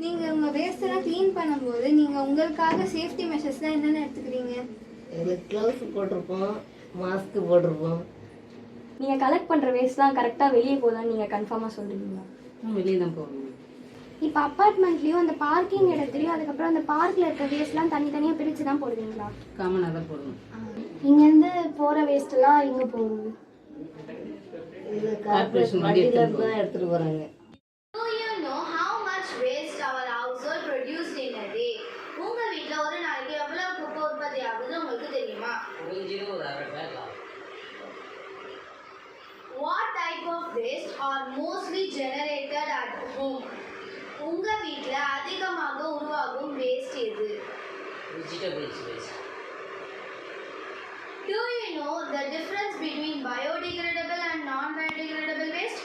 நீங்க உங்க வேஸ்ட் எல்லாம் க்ளீன் பண்ணும்போது நீங்க உங்களுக்காக சேஃப்டி மெஷர்ஸ்லாம் என்னென்ன எடுத்துக்கிறீங்க? க்ளவுஸ் போட்டிருப்போம், மாஸ்க் போட்டிருப்போம். நீங்க கலெக்ட் பண்ற வேஸ்ட்லாம் கரெக்டா வெளியே போதான்னு நீங்க கன்ஃபார்மா சொல்றீங்களா? வெளியே தான் போகணும். இப்போ அப்பார்ட்மெண்ட்லேயும் அந்த பார்க்கிங் இடத்துலையும் அதுக்கப்புறம் அந்த பார்க்கில் இருக்க வேஸ்ட்லாம் தனித்தனியாக பிரித்து தான் போடுவீங்களா? காமனாக தான் போடணும். இங்கேருந்து போகிற வேஸ்ட்டெல்லாம் எங்கே போகுது? இது கார்பரேஷன் வண்டியில் தான் எடுத்துகிட்டு போகிறாங்க. Do you know how much waste our household produced in a day? உங்க வீட்ல ஒரு நாளைக்கு எவ்வளவு குப்பை உற்பத்தி ஆகுது உங்களுக்கு தெரியுமா? ஒரு அரை பேக் ஆகும். What type of waste are mostly generated at home? உங்க வீட்ல அதிகமாக உருவாகும் வேஸ்ட் எது? Vegetables waste. Do you know the difference between biodegradable and non-biodegradable waste?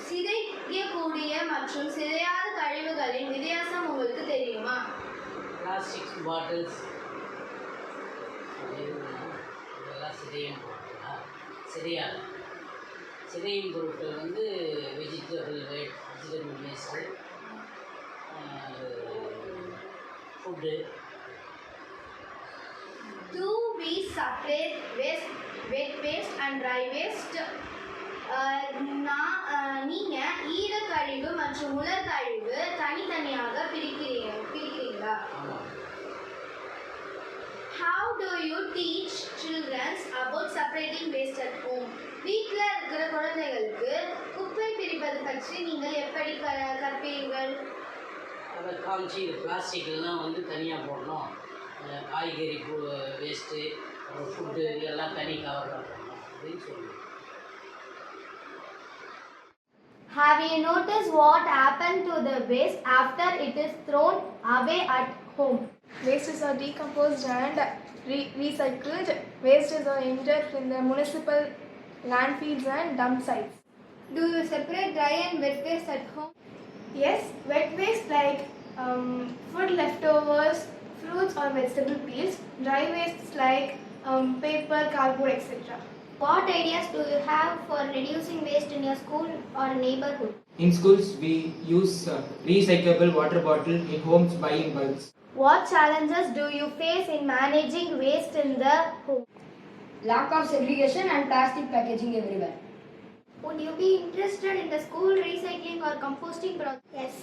சிதைக்கக்கூடிய மற்றும் சிதையாத கழிவுகளின் வித்தியாசம் உங்களுக்கு தெரியுமா? Plastic bottles இதெல்லாம் சிதையும் பொருட்களா? சிதையும் பொருட்கள் வந்து vegetable waste, food. Do we separate waste, wet waste and dry waste? நீங்க ஈரக்கழிவு மற்றும் உலர்கழிவு தனித்தனியாக பிரிக்கிறீங்களா? How do you teach children about separating waste at home? வீட்டில் இருக்கிற குழந்தைகளுக்கு குப்பை பிரிப்பது பற்றி நீங்கள் எப்படி கற்பீர்கள்? அதை காமிச்சு இது பிளாஸ்டிக்லாம் வந்து தனியாக போடணும், காய்கறி வேஸ்ட்டு, அப்புறம் ஃபுட்டு இதெல்லாம் தனி கவரில் போடணும் அப்படின்னு சொல்லுவோம். Have you noticed what happened to the waste after it is thrown away at home? Wastes are decomposed and recycled. Wastes are injected in the municipal landfills and dump sites. Do you separate dry and wet waste at home? Yes, wet waste like food leftovers, fruits or vegetable peels. Dry wastes like paper, cardboard, etc. What ideas do you have for reducing waste in your school or neighborhood? In schools, we use recyclable water bottle. In homes, buy in bulks. What challenges do you face in managing waste in the home? Lack of segregation and plastic packaging everywhere. Would you be interested in the school recycling or composting process? Yes.